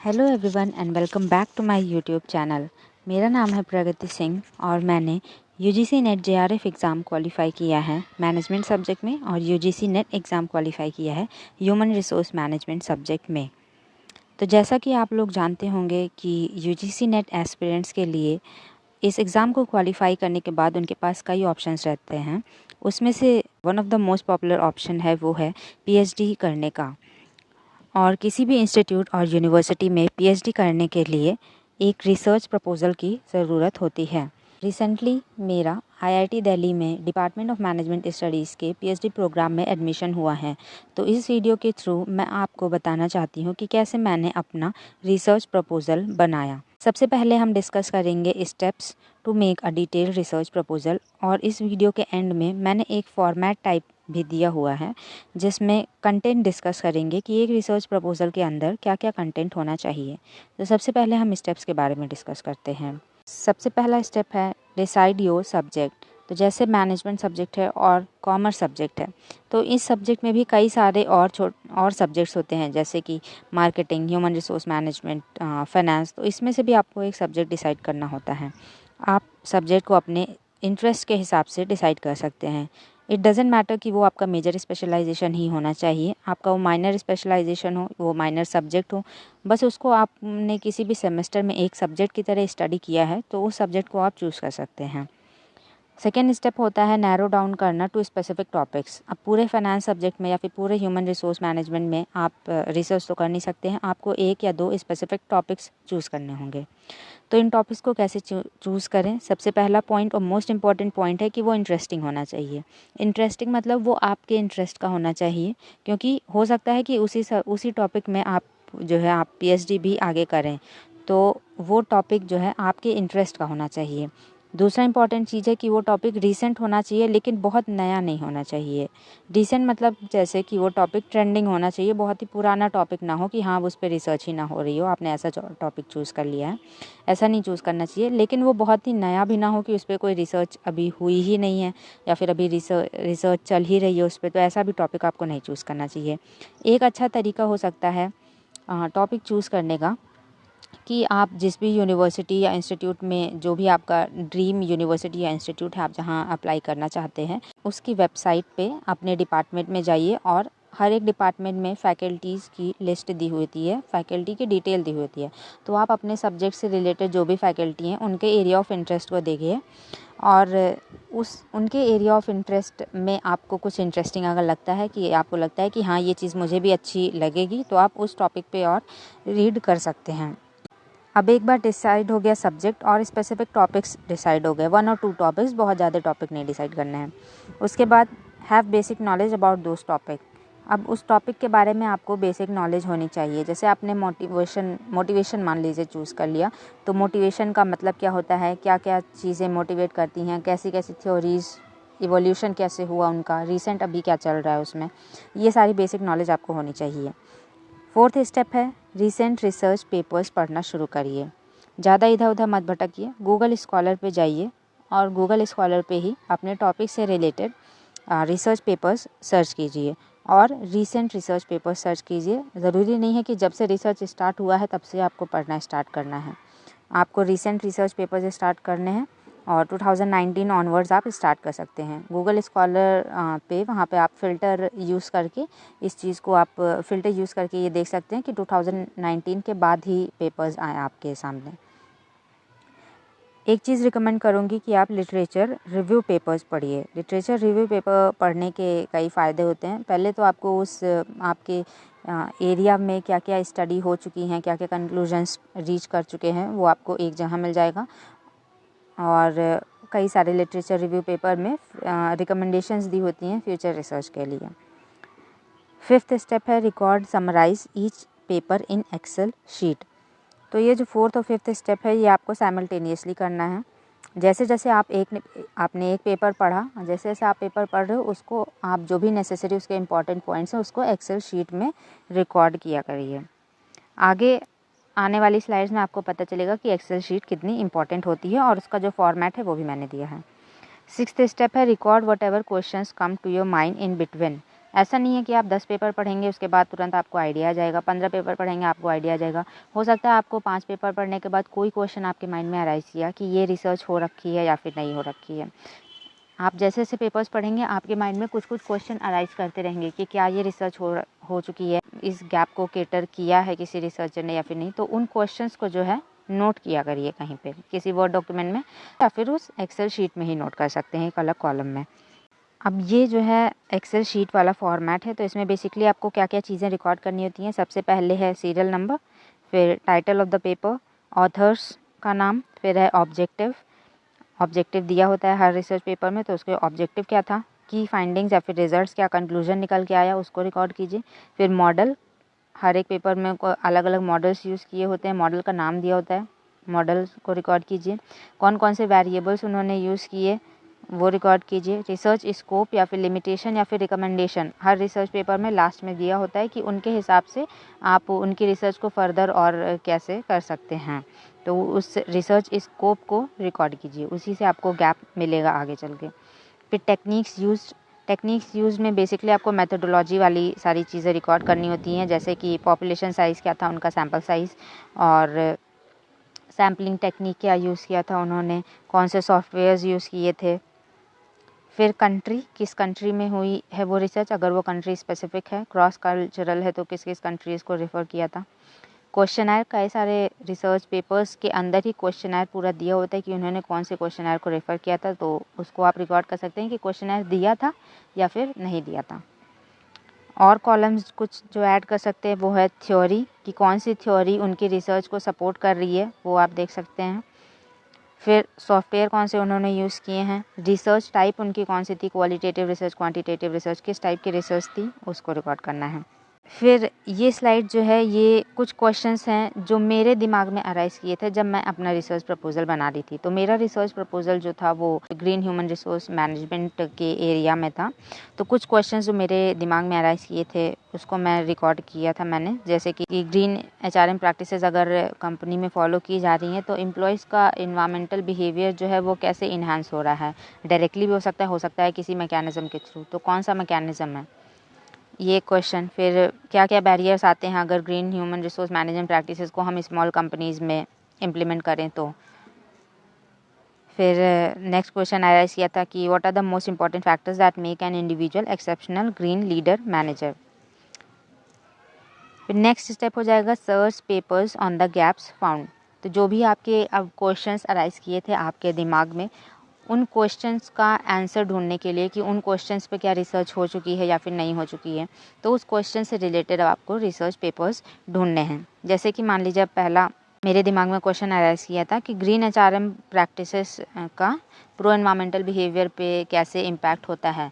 Hello everyone and welcome back to my YouTube channel. मेरा नाम है प्रगति सिंह और मैंने UGC NET JRF exam qualify किया है मैनेजमेंट सब्जेक्ट में और यूजीसी नेट एग्ज़ाम क्वालिफ़ाई किया है ह्यूमन रिसोर्स मैनेजमेंट सब्जेक्ट में। तो जैसा कि आप लोग जानते होंगे कि यूजीसी नेट एस्पिरेंट्स के लिए इस एग्ज़ाम को क्वालिफ़ाई करने के बाद उनके पास कई ऑप्शंस रहते हैं। उसमें से one of the most popular option है वो है पीएचडी करने का। और किसी भी इंस्टीट्यूट और यूनिवर्सिटी में पीएचडी करने के लिए एक रिसर्च प्रपोज़ल की ज़रूरत होती है। रिसेंटली मेरा आईआईटी दिल्ली में डिपार्टमेंट ऑफ मैनेजमेंट स्टडीज़ के पीएचडी प्रोग्राम में एडमिशन हुआ है। तो इस वीडियो के थ्रू मैं आपको बताना चाहती हूँ कि कैसे मैंने अपना रिसर्च प्रपोज़ल बनाया। सबसे पहले हम डिस्कस करेंगे steps to make a detail research proposal और इस वीडियो के एंड में मैंने एक फॉर्मेट टाइप भी दिया हुआ है जिसमें कंटेंट डिस्कस करेंगे कि एक रिसर्च प्रपोज़ल के अंदर क्या क्या कंटेंट होना चाहिए। तो सबसे पहले हम स्टेप्स के बारे में डिस्कस करते हैं। सबसे पहला स्टेप है डिसाइड योर सब्जेक्ट। तो जैसे मैनेजमेंट सब्जेक्ट है और कॉमर्स सब्जेक्ट है, तो इस सब्जेक्ट में भी कई सारे और सब्जेक्ट्स होते हैं जैसे कि marketing, human resource management, finance. तो इसमें से भी आपको एक सब्जेक्ट डिसाइड करना होता है। आप सब्जेक्ट को अपने इंटरेस्ट के हिसाब से डिसाइड कर सकते हैं। इट डजेंट मैटर कि वो आपका मेजर स्पेशलाइजेशन ही होना चाहिए, आपका वो माइनर स्पेशलाइजेशन हो, वो माइनर सब्जेक्ट हो, बस उसको आपने किसी भी सेमेस्टर में एक सब्जेक्ट की तरह स्टडी किया है तो उस सब्जेक्ट को आप चूज़ कर सकते हैं। सेकेंड स्टेप होता है नैरो डाउन करना टू स्पेसिफिक टॉपिक्स। अब पूरे फाइनेंस सब्जेक्ट में या फिर पूरे ह्यूमन रिसोर्स मैनेजमेंट में आप रिसर्च तो कर नहीं सकते हैं, आपको एक या दो स्पेसिफिक टॉपिक्स चूज़ करने होंगे। तो इन टॉपिक्स को कैसे चूज़ करें? सबसे पहला पॉइंट और मोस्ट इम्पॉर्टेंट पॉइंट है कि वो इंटरेस्टिंग होना चाहिए। इंटरेस्टिंग मतलब वो आपके इंटरेस्ट का होना चाहिए, क्योंकि हो सकता है कि उसी टॉपिक में आप पीएचडी भी आगे करें, तो वो टॉपिक जो है आपके इंटरेस्ट का होना चाहिए। दूसरा इंपॉर्टेंट चीज़ है कि वो टॉपिक रीसेंट होना चाहिए लेकिन बहुत नया नहीं होना चाहिए। रीसेंट मतलब जैसे कि वो टॉपिक ट्रेंडिंग होना चाहिए, बहुत ही पुराना टॉपिक ना हो कि हाँ उस पर रिसर्च ही ना हो रही हो, आपने ऐसा टॉपिक चूज़ कर लिया है, ऐसा नहीं चूज़ करना चाहिए। लेकिन वो बहुत ही नया भी ना हो कि उस पर कोई रिसर्च अभी हुई ही नहीं है या फिर अभी रिसर्च चल ही रही है उस पर, तो ऐसा भी टॉपिक आपको नहीं चूज़ करना चाहिए। एक अच्छा तरीका हो सकता है टॉपिक चूज़ करने का कि आप जिस भी यूनिवर्सिटी या इंस्टीट्यूट में, जो भी आपका ड्रीम यूनिवर्सिटी या इंस्टीट्यूट है, आप जहाँ अप्लाई करना चाहते हैं, उसकी वेबसाइट पे अपने डिपार्टमेंट में जाइए और हर एक डिपार्टमेंट में फैकल्टीज़ की लिस्ट दी होती है, फैकल्टी की डिटेल दी होती है। तो आप अपने सब्जेक्ट से रिलेटेड जो भी फैकल्टी हैं उनके एरिया ऑफ इंटरेस्ट को देखिए और उनके एरिया ऑफ इंटरेस्ट में आपको कुछ इंटरेस्टिंग अगर लगता है कि आपको लगता है कि हाँ ये चीज़ मुझे भी अच्छी लगेगी, तो आप उस टॉपिक पे और रीड कर सकते हैं। अब एक बार डिसाइड हो गया सब्जेक्ट और स्पेसिफिक टॉपिक्स डिसाइड हो गए, 1 और 2 टॉपिक्स, बहुत ज़्यादा टॉपिक नहीं डिसाइड करने हैं। उसके बाद have basic knowledge about those topic. अब उस टॉपिक के बारे में आपको बेसिक नॉलेज होनी चाहिए। जैसे आपने मोटिवेशन मान लीजिए चूज़ कर लिया, तो मोटिवेशन का मतलब क्या होता है, क्या क्या चीज़ें मोटिवेट करती हैं, कैसी कैसी थ्योरीज, इवोल्यूशन कैसे हुआ उनका, रिसेंट अभी क्या चल रहा है उसमें, ये सारी बेसिक नॉलेज आपको होनी चाहिए। फोर्थ स्टेप है रीसेंट रिसर्च पेपर्स पढ़ना शुरू करिए। ज़्यादा इधर उधर मत भटकिए, गूगल स्कॉलर पे जाइए और गूगल स्कॉलर पे ही अपने टॉपिक से रिलेटेड रिसर्च पेपर्स सर्च कीजिए और रीसेंट रिसर्च पेपर्स सर्च कीजिए। ज़रूरी नहीं है कि जब से रिसर्च स्टार्ट हुआ है तब से आपको पढ़ना स्टार्ट करना है, आपको रीसेंट रिसर्च पेपर्स स्टार्ट करने हैं और 2019 ऑनवर्ड्स आप स्टार्ट कर सकते हैं। गूगल स्कॉलर पे वहाँ पे आप फ़िल्टर यूज़ करके इस चीज़ को आप फ़िल्टर यूज़ करके ये देख सकते हैं कि 2019 के बाद ही पेपर्स आए आपके सामने। एक चीज़ रिकमेंड करूँगी कि आप लिटरेचर रिव्यू पेपर्स पढ़िए। लिटरेचर रिव्यू पेपर पढ़ने के कई फ़ायदे होते हैं। पहले तो आपको उस आपके एरिया में क्या क्या स्टडी हो चुकी हैं, क्या क्या कंक्लूजन्स रीच कर चुके हैं, वो आपको एक जगह मिल जाएगा। और कई सारे लिटरेचर रिव्यू पेपर में रिकमेंडेशंस दी होती हैं फ्यूचर रिसर्च के लिए। फिफ्थ स्टेप है record summarise each paper in Excel sheet. तो ये जो फोर्थ और फिफ्थ स्टेप है ये आपको साइमल्टेनियसली करना है। जैसे जैसे आपने एक पेपर पढ़ा, जैसे जैसे आप पेपर पढ़ रहे हो उसको आप जो भी नेसेसरी उसके इंपॉर्टेंट पॉइंट्स हैं उसको एक्सेल शीट में रिकॉर्ड किया करिए। आगे आने वाली स्लाइड्स में आपको पता चलेगा कि एक्सेल शीट कितनी इंपॉर्टेंट होती है और उसका जो फॉर्मेट है वो भी मैंने दिया है। सिक्स्थ स्टेप है record whatever questions come to your mind in between ऐसा नहीं है कि आप 10 पेपर पढ़ेंगे उसके बाद तुरंत आपको आइडिया आ जाएगा, 15 पेपर पढ़ेंगे आपको आइडिया आ जाएगा। हो सकता है आपको 5 पेपर पढ़ने के बाद कोई क्वेश्चन आपके माइंड में अराइज़ किया कि ये रिसर्च हो रखी है या फिर नहीं हो रखी है। आप जैसे जैसे पेपर्स पढ़ेंगे आपके माइंड में कुछ कुछ क्वेश्चन अराइज करते रहेंगे कि क्या ये रिसर्च हो चुकी है, इस गैप को कैटर किया है किसी रिसर्चर ने या फिर नहीं। तो उन क्वेश्चंस को जो है नोट किया करिए कहीं पे, किसी वर्ड डॉक्यूमेंट में या फिर उस एक्सेल शीट में ही नोट कर सकते हैं एक अलग कॉलम में। अब ये जो है एक्सेल शीट वाला फॉर्मेट है, तो इसमें बेसिकली आपको क्या क्या चीज़ें रिकॉर्ड करनी होती हैं। सबसे पहले है सीरियल नंबर, फिर title of the paper, authors का नाम, फिर है ऑब्जेक्टिव दिया होता है हर रिसर्च पेपर में, तो उसके ऑब्जेक्टिव क्या था, की फाइंडिंग्स या फिर रिजल्ट्स क्या कंक्लूजन निकल के आया उसको रिकॉर्ड कीजिए। फिर मॉडल, हर एक पेपर में अलग अलग मॉडल्स यूज़ किए होते हैं, मॉडल का नाम दिया होता है, मॉडल्स को रिकॉर्ड कीजिए। कौन कौन से वेरिएबल्स उन्होंने यूज़ किए वो रिकॉर्ड कीजिए। रिसर्च स्कोप या फिर लिमिटेशन या फिर रिकमेंडेशन हर रिसर्च पेपर में लास्ट में दिया होता है कि उनके हिसाब से आप उनकी रिसर्च को फर्दर और कैसे कर सकते हैं, तो उस रिसर्च स्कोप को रिकॉर्ड कीजिए, उसी से आपको गैप मिलेगा आगे चल के। फिर टेक्निक्स यूज में बेसिकली आपको मेथोडोलॉजी वाली सारी चीज़ें रिकॉर्ड करनी होती हैं, जैसे कि पॉपुलेशन साइज़ क्या था उनका, सैम्पल साइज़, और सैम्पलिंग टेक्निक क्या यूज़ किया था उन्होंने, कौन से सॉफ्टवेयर्स यूज़ किए थे। फिर कंट्री, किस कंट्री में हुई है वो रिसर्च, अगर वो कंट्री स्पेसिफिक है, क्रॉस कल्चरल है तो किस किस कंट्रीज़ को रेफ़र किया था। क्वेश्चनर, कई सारे रिसर्च पेपर्स के अंदर ही क्वेश्चनर पूरा दिया होता है कि उन्होंने कौन से क्वेश्चनर को रेफ़र किया था, तो उसको आप रिकॉर्ड कर सकते हैं कि क्वेश्चनर दिया था या फिर नहीं दिया था। और कॉलम्स कुछ जो ऐड कर सकते हैं वो है थ्योरी, कि कौन सी थ्योरी उनकी रिसर्च को सपोर्ट कर रही है वो आप देख सकते हैं। फिर सॉफ्टवेयर कौन से उन्होंने यूज़ किए हैं, रिसर्च टाइप उनकी कौन सी थी, क्वालिटेटिव रिसर्च, क्वांटिटेटिव रिसर्च, किस टाइप की रिसर्च थी उसको रिकॉर्ड करना है। फिर ये स्लाइड जो है ये कुछ क्वेश्चंस हैं जो मेरे दिमाग में अराइज़ किए थे जब मैं अपना रिसर्च प्रपोज़ल बना रही थी। तो मेरा रिसर्च प्रपोज़ल जो था वो ग्रीन ह्यूमन रिसोर्स मैनेजमेंट के एरिया में था। तो कुछ क्वेश्चंस जो मेरे दिमाग में अराइज़ किए थे उसको मैं रिकॉर्ड किया था मैंने, जैसे कि ग्रीन एचआरएम प्रैक्टिसेस अगर कंपनी में फॉलो की जा रही हैं तो एम्प्लॉयज़ का इन्वायरमेंटल बिहेवियर जो है वो कैसे इन्हांस हो रहा है। डायरेक्टली भी हो सकता है किसी मैकेनिज़्म के थ्रू, तो कौन सा मैकेनिज़्म है ये क्वेश्चन। फिर क्या क्या बैरियर्स आते हैं अगर green human resource management practices को हम स्मॉल कंपनीज़ में इम्प्लीमेंट करें तो। फिर नेक्स्ट क्वेश्चन अराइज किया था कि what are the most important factors that make an individual exceptional green leader manager. फिर नेक्स्ट स्टेप हो जाएगा search papers on the gaps found. तो जो भी आपके अब क्वेश्चंस अराइज किए थे आपके दिमाग में, उन क्वेश्चंस का आंसर ढूंढने के लिए कि उन क्वेश्चंस पे क्या रिसर्च हो चुकी है या फिर नहीं हो चुकी है, तो उस क्वेश्चन से रिलेटेड आपको रिसर्च पेपर्स ढूंढने हैं। जैसे कि मान लीजिए पहला मेरे दिमाग में क्वेश्चन अराइज किया था कि ग्रीन एचआरएम प्रैक्टिसेस का प्रो एनवायरमेंटल बिहेवियर पे कैसे इम्पैक्ट होता है,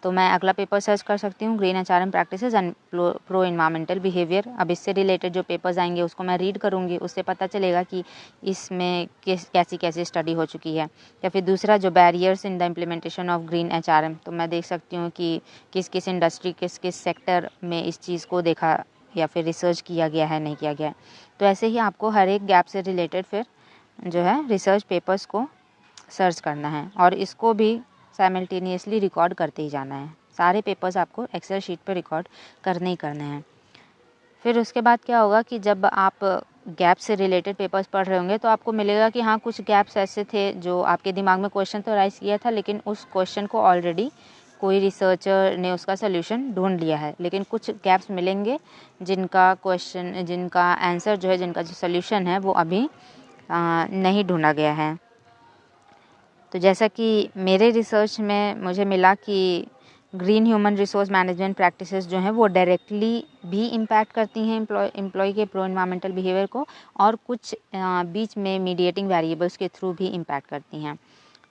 तो मैं अगला पेपर सर्च कर सकती हूँ green HRM practices and pro environmental behaviour. अब इससे रिलेटेड जो पेपर्स आएंगे उसको मैं रीड करूँगी, उससे पता चलेगा कि इसमें कैसी कैसी स्टडी हो चुकी है। या फिर दूसरा जो barriers in the implementation of green HRM, तो मैं देख सकती हूँ कि किस किस इंडस्ट्री किस किस सेक्टर में इस चीज़ को देखा या फिर रिसर्च किया गया है नहीं किया गया है। तो ऐसे ही आपको हर एक गैप से रिलेटेड फिर जो है रिसर्च पेपर्स को सर्च करना है और इसको भी साइमल्टेनियसली रिकॉर्ड करते ही जाना है। सारे पेपर्स आपको एक्सेल शीट पर रिकॉर्ड करने ही करने हैं। फिर उसके बाद क्या होगा कि जब आप गैप से रिलेटेड पेपर्स पढ़ रहे होंगे तो आपको मिलेगा कि हाँ कुछ गैप्स ऐसे थे जो आपके दिमाग में क्वेश्चन तो राइज किया था, लेकिन उस क्वेश्चन को ऑलरेडी कोई रिसर्चर ने उसका सोल्यूशन ढूंढ लिया है। लेकिन कुछ गैप्स मिलेंगे जिनका आंसर जो है, जिनका जो सोल्यूशन है वो अभी नहीं ढूंढा गया है। तो जैसा कि मेरे रिसर्च में मुझे मिला कि green human resource management practices जो हैं वो डायरेक्टली भी इम्पैक्ट करती हैं एम्प्लॉय के प्रो एनवायरमेंटल बिहेवियर को, और कुछ बीच में मीडिएटिंग वेरिएबल्स के थ्रू भी इम्पैक्ट करती हैं।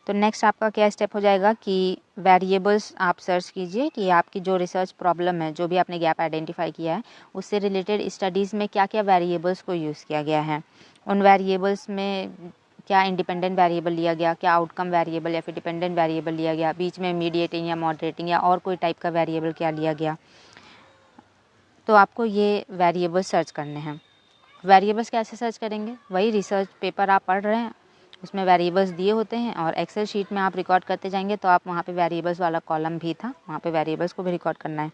तो नेक्स्ट आपका क्या स्टेप हो जाएगा कि वेरिएबल्स आप सर्च कीजिए कि आपकी जो रिसर्च प्रॉब्लम है, जो भी आपने गैप आइडेंटिफाई किया है, उससे रिलेटेड स्टडीज़ में क्या क्या वेरिएबल्स को यूज़ किया गया है। उन वेरिएबल्स में क्या इंडिपेंडेंट वेरिएबल लिया गया, क्या आउटकम वेरिएबल या फिर डिपेंडेंट वेरिएबल लिया गया, बीच में मीडिएटिंग या मॉडरेटिंग या और कोई टाइप का वेरिएबल क्या लिया गया। तो आपको ये वेरिएबल्स सर्च करने हैं। वेरिएबल्स कैसे सर्च करेंगे, वही रिसर्च पेपर आप पढ़ रहे हैं उसमें वेरिएबल्स दिए होते हैं और एक्सेल शीट में आप रिकॉर्ड करते जाएंगे, तो आप वहाँ पे वेरिएबल्स वाला कॉलम भी था, वहाँ पे वेरिएबल्स को भी रिकॉर्ड करना है।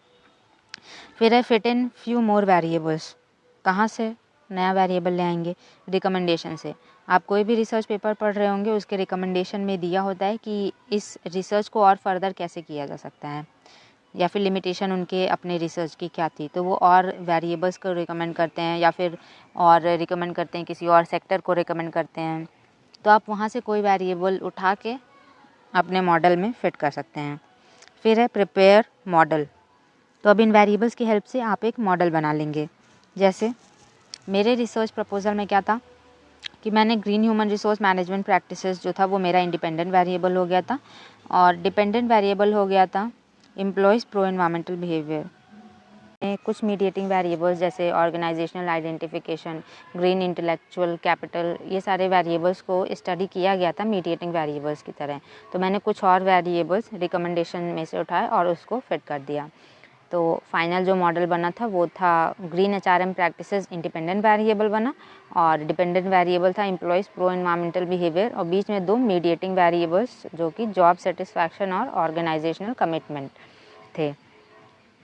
फिर है fit in few more variables. कहाँ से नया वेरिएबल ले आएंगे? रिकमेंडेशन से। आप कोई भी रिसर्च पेपर पढ़ रहे होंगे, उसके रिकमेंडेशन में दिया होता है कि इस रिसर्च को और फर्दर कैसे किया जा सकता है, या फिर लिमिटेशन उनके अपने रिसर्च की क्या थी, तो वो और वेरिएबल्स को रिकमेंड करते हैं या फिर और रिकमेंड करते हैं, किसी और सेक्टर को रिकमेंड करते हैं। तो आप वहाँ से कोई वेरिएबल उठा के अपने मॉडल में फिट कर सकते हैं। फिर है प्रिपेयर मॉडल। तो अब इन वेरिएबल्स की हेल्प से आप एक मॉडल बना लेंगे। जैसे मेरे रिसर्च प्रपोजल में क्या था कि मैंने green human resource management practices जो था वो मेरा इंडिपेंडेंट वेरिएबल हो गया था, और डिपेंडेंट वेरिएबल हो गया था एम्प्लॉयज़ प्रो एनवायरमेंटल बिहेवियर। कुछ मीडिएटिंग वेरिएबल्स जैसे organisational identification, green intellectual capital, ये सारे वेरिएबल्स को स्टडी किया गया था मीडिएटिंग वेरिएबल्स की तरह। तो मैंने कुछ और वेरिएबल्स रिकमेंडेशन में से उठाए और उसको फिट कर दिया। तो फाइनल जो मॉडल बना था वो था green HRM practices independent variable बना, और डिपेंडेंट वेरिएबल था एम्प्लॉयज़ प्रो एनवायरमेंटल बिहेवियर, और बीच में 2 मीडिएटिंग वेरिएबल्स जो कि जॉब सेटिस्फैक्शन और ऑर्गेनाइजेशनल कमिटमेंट थे।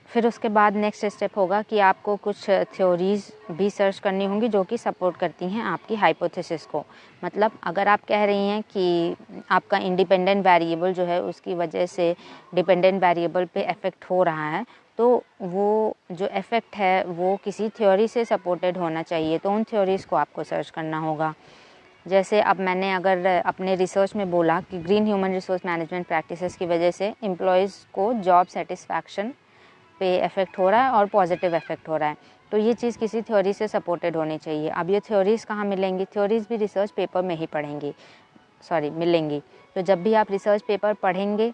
फिर उसके बाद नेक्स्ट स्टेप होगा कि आपको कुछ थ्योरीज़ भी सर्च करनी होंगी जो कि सपोर्ट करती हैं आपकी हाइपोथेसिस को। मतलब अगर आप कह रही हैं कि आपका इंडिपेंडेंट वेरिएबल जो है उसकी वजह से डिपेंडेंट वेरिएबल पे इफ़ेक्ट हो रहा है, तो वो जो इफ़ेक्ट है वो किसी थ्योरी से सपोर्टेड होना चाहिए, तो उन थ्योरीज़ को आपको सर्च करना होगा। जैसे अब मैंने अगर अपने रिसर्च में बोला कि green human resource management practices की वजह से एम्प्लॉयज़ को जॉब सेटिस्फैक्शन पे इफ़ेक्ट हो रहा है और पॉजिटिव इफ़ेक्ट हो रहा है, तो ये चीज़ किसी थ्योरी से सपोर्टेड होनी चाहिए। अब ये थ्योरीज़ कहाँ मिलेंगी? थ्योरीज़ भी रिसर्च पेपर में ही मिलेंगी। तो जब भी आप रिसर्च पेपर पढ़ेंगे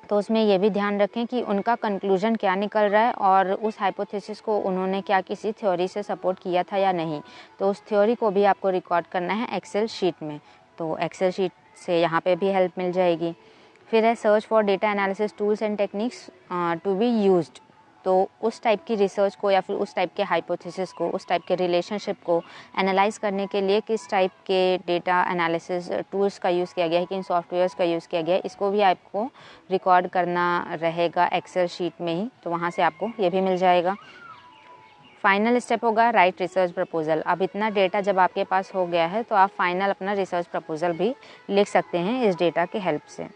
तो उसमें ये भी ध्यान रखें कि उनका कंक्लूजन क्या निकल रहा है और उस हाइपोथेसिस को उन्होंने क्या किसी थ्योरी से सपोर्ट किया था या नहीं। तो उस थ्योरी को भी आपको रिकॉर्ड करना है एक्सेल शीट में, तो एक्सेल शीट से यहाँ पे भी हेल्प मिल जाएगी। फिर है search for data analysis tools and techniques to be used. तो उस टाइप की रिसर्च को या फिर उस टाइप के हाइपोथेसिस को, उस टाइप के रिलेशनशिप को एनालाइज करने के लिए किस टाइप के डेटा एनालिसिस टूल्स का यूज़ किया गया है, किन सॉफ्टवेयर्स का यूज़ किया गया है, इसको भी आपको रिकॉर्ड करना रहेगा एक्सेल शीट में ही, तो वहाँ से आपको ये भी मिल जाएगा। फाइनल स्टेप होगा राइट रिसर्च प्रपोजल। अब इतना डेटा जब आपके पास हो गया है तो आप फाइनल अपना रिसर्च प्रपोजल भी लिख सकते हैं इस डेटा की हेल्प से।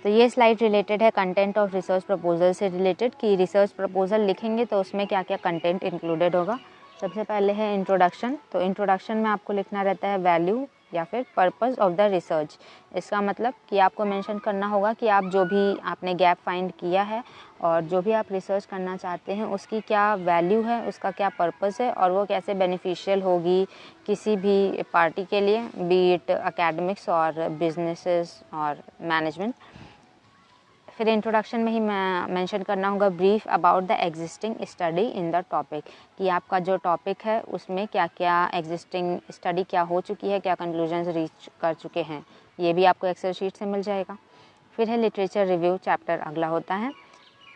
तो ये स्लाइड रिलेटेड है कंटेंट ऑफ रिसर्च प्रपोजल से रिलेटेड, कि रिसर्च प्रपोजल लिखेंगे तो उसमें क्या क्या कंटेंट इंक्लूडेड होगा। सबसे पहले है इंट्रोडक्शन। तो इंट्रोडक्शन में आपको लिखना रहता है वैल्यू या फिर पर्पस ऑफ द रिसर्च। इसका मतलब कि आपको मेंशन करना होगा कि आप जो भी आपने गैप फाइंड किया है और जो भी आप रिसर्च करना चाहते हैं उसकी क्या वैल्यू है, उसका क्या पर्पस है और वो कैसे बेनिफिशियल होगी किसी भी पार्टी के लिए, बी इट एकेडमिक्स और बिजनेसेस और मैनेजमेंट। फिर इंट्रोडक्शन में ही मेंशन करना होगा brief about the existing study in the topic, कि आपका जो टॉपिक है उसमें क्या क्या एग्जिस्टिंग स्टडी क्या हो चुकी है, क्या कंक्लूजन्स रीच कर चुके हैं, ये भी आपको एक्सेल शीट से मिल जाएगा। फिर है लिटरेचर रिव्यू चैप्टर अगला होता है।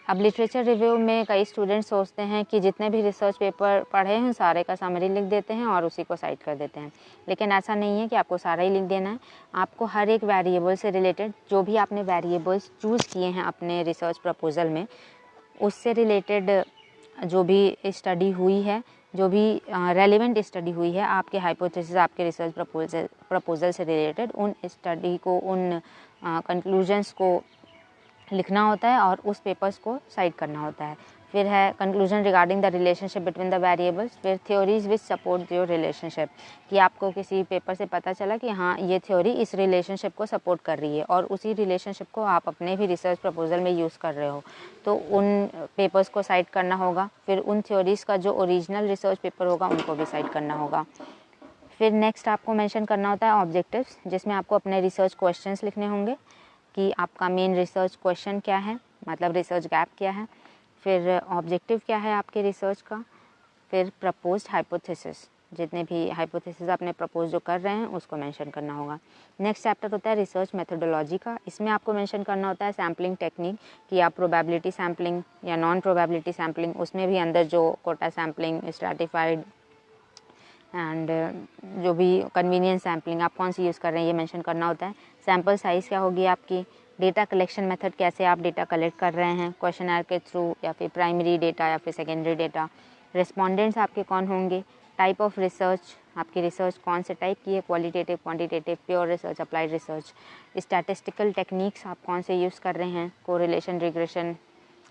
अब लिटरेचर रिव्यू में कई स्टूडेंट्स सोचते हैं कि जितने भी रिसर्च पेपर पढ़े हैं सारे का समरी लिख देते हैं और उसी को साइड कर देते हैं, लेकिन ऐसा नहीं है कि आपको सारा ही लिख देना है। आपको हर एक वेरिएबल से रिलेटेड जो भी आपने वेरिएबल्स चूज़ किए हैं अपने रिसर्च प्रपोजल में, उससे रिलेटेड जो भी स्टडी हुई है, जो भी रेलिवेंट स्टडी हुई है आपके हाइपोथेसिस, आपके रिसर्च प्रपोजल से रिलेटेड, उन स्टडी को, उन कंक्लूजन्स को लिखना होता है और उस पेपर्स को साइड करना होता है। फिर है conclusion regarding the relationship between the variables. फिर theories which support your relationship, कि आपको किसी पेपर से पता चला कि हाँ ये थ्योरी इस रिलेशनशिप को सपोर्ट कर रही है और उसी रिलेशनशिप को आप अपने भी रिसर्च प्रपोजल में यूज़ कर रहे हो, तो उन पेपर्स को साइड करना होगा। फिर उन थ्योरीज़ का जो ओरिजिनल रिसर्च पेपर होगा उनको भी साइड करना होगा। फिर नेक्स्ट आपको मेंशन करना होता है ऑब्जेक्टिव्स, जिसमें आपको अपने रिसर्च क्वेश्चंस लिखने होंगे कि आपका मेन रिसर्च क्वेश्चन क्या है, मतलब रिसर्च गैप क्या है, फिर ऑब्जेक्टिव क्या है आपके रिसर्च का, फिर प्रपोज्ड हाइपोथेसिस, जितने भी हाइपोथेसिस आपने प्रपोज जो कर रहे हैं उसको मेंशन करना होगा। नेक्स्ट चैप्टर होता है रिसर्च मेथोडोलॉजी का। इसमें आपको मेंशन करना होता है सैम्पलिंग टेक्निक, कि आप प्रोबेबिलिटी सैम्पलिंग या नॉन प्रोबेबिलिटी सैम्पलिंग, उसमें भी अंदर जो कोटा सैम्पलिंग, स्ट्रैटिफाइड एंड जो भी कन्वीनियंस सैम्पलिंग आप कौन सी यूज़ कर रहे हैं ये मेंशन करना होता है। सैम्पल साइज़ क्या होगी आपकी, डेटा कलेक्शन मेथड, कैसे आप डेटा कलेक्ट कर रहे हैं क्वेश्चनर के थ्रू या फिर प्राइमरी डेटा या फिर सेकेंडरी डेटा। रिस्पोंडेंट्स आपके कौन होंगे, टाइप ऑफ रिसर्च, आपकी रिसर्च कौन से टाइप की है, qualitative, quantitative, pure research, applied research. Statistical techniques आप कौन से यूज़ कर रहे हैं, कोरिलेशन, रिग्रेशन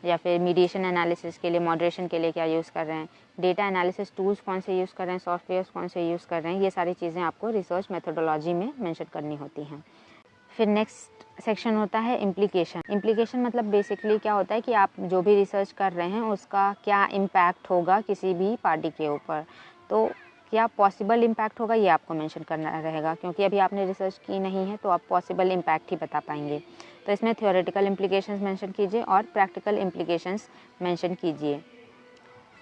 या फिर मीडिएशन एनालिसिस के लिए, मॉडरेशन के लिए क्या यूज़ कर रहे हैं, डेटा एनालिसिस टूल्स कौन से यूज़ कर रहे हैं, सॉफ्टवेयर्स कौन से यूज़ कर रहे हैं। ये सारी चीज़ें आपको रिसर्च मेथोडोलॉजी में मेंशन करनी होती हैं। फिर नेक्स्ट सेक्शन होता है इम्प्लीकेशन। इम्प्लीकेशन मतलब बेसिकली क्या होता है कि आप जो भी रिसर्च कर रहे हैं उसका क्या इम्पैक्ट होगा किसी भी पार्टी के ऊपर। तो क्या पॉसिबल इम्पैक्ट होगा ये आपको मेंशन करना रहेगा, क्योंकि अभी आपने रिसर्च की नहीं है तो आप पॉसिबल इम्पैक्ट ही बता पाएंगे। तो इसमें थ्योरेटिकल इम्प्लीकेशंस मेंशन कीजिए और प्रैक्टिकल इम्प्लीकेशंस मेंशन कीजिए।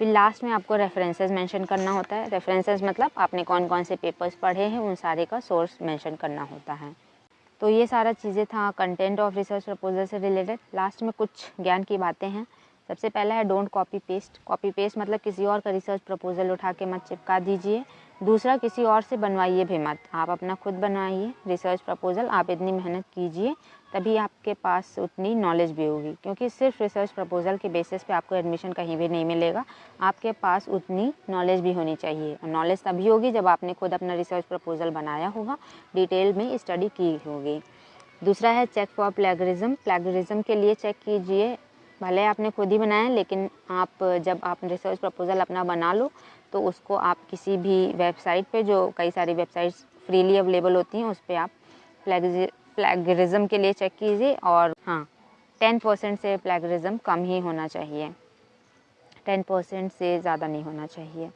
फिर लास्ट में आपको रेफरेंसेस मेंशन करना होता है। रेफरेंसेस मतलब आपने कौन कौन से पेपर्स पढ़े हैं उन सारे का सोर्स मेंशन करना होता है। तो ये सारा चीज़ें था कंटेंट ऑफ रिसर्च प्रपोजल से रिलेटेड। लास्ट में कुछ ज्ञान की बातें हैं। सबसे पहला है don't copy paste. Copy paste मतलब किसी और का रिसर्च प्रपोजल उठा के मत चिपका दीजिए। दूसरा, किसी और से बनवाइए भी मत, आप अपना खुद बनवाइए रिसर्च प्रपोजल। आप इतनी मेहनत कीजिए तभी आपके पास उतनी नॉलेज भी होगी, क्योंकि सिर्फ रिसर्च प्रपोजल के बेसिस पे आपको एडमिशन कहीं भी नहीं मिलेगा। आपके पास उतनी नॉलेज भी होनी चाहिए, और नॉलेज तभी होगी जब आपने खुद अपना रिसर्च प्रपोजल बनाया होगा, डिटेल में स्टडी की होगी। दूसरा है चेक फॉर प्लेगरिज्म। प्लेगरिज्म के लिए चेक कीजिए, भले आपने खुद ही बनाया लेकिन आप जब आप रिसर्च प्रपोजल अपना बना लो तो उसको आप किसी भी वेबसाइट पे, जो कई सारी वेबसाइट्स फ्रीली अवेलेबल होती हैं, उस पर आप प्लेगरिज्म के लिए चेक कीजिए। और हाँ, 10% से प्लेगरिज्म कम ही होना चाहिए, 10% से ज़्यादा नहीं होना चाहिए।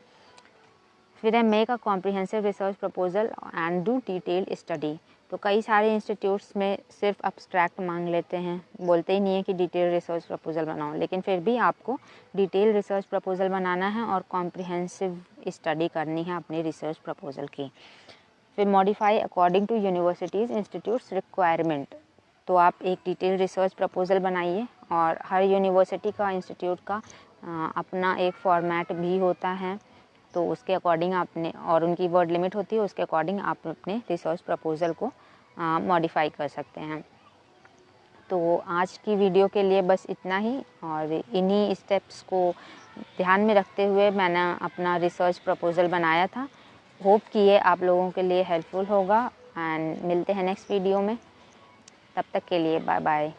फिर है make a comprehensive research proposal and do detailed study. तो कई सारे इंस्टीट्यूट्स में सिर्फ अब्स्ट्रैक्ट मांग लेते हैं, बोलते ही नहीं है कि डिटेल रिसर्च प्रपोजल बनाओ, लेकिन फिर भी आपको डिटेल रिसर्च प्रपोजल बनाना है और कॉम्प्रिहेंसिव स्टडी करनी है अपनी रिसर्च प्रपोजल की। फिर modify according to universities institutes requirement. तो आप एक डिटेल रिसर्च प्रपोजल बनाइए, और हर यूनिवर्सिटी का, इंस्टीट्यूट का अपना एक फॉर्मेट भी होता है, तो उसके अकॉर्डिंग आपने, और उनकी वर्ड लिमिट होती है, उसके अकॉर्डिंग आप अपने रिसर्च प्रपोजल को मॉडिफाई कर सकते हैं। तो आज की वीडियो के लिए बस इतना ही, और इन्हीं स्टेप्स को ध्यान में रखते हुए मैंने अपना रिसर्च प्रपोजल बनाया था। होप कि ये आप लोगों के लिए हेल्पफुल होगा, एंड मिलते हैं नेक्स्ट वीडियो में। तब तक के लिए बाय बाय।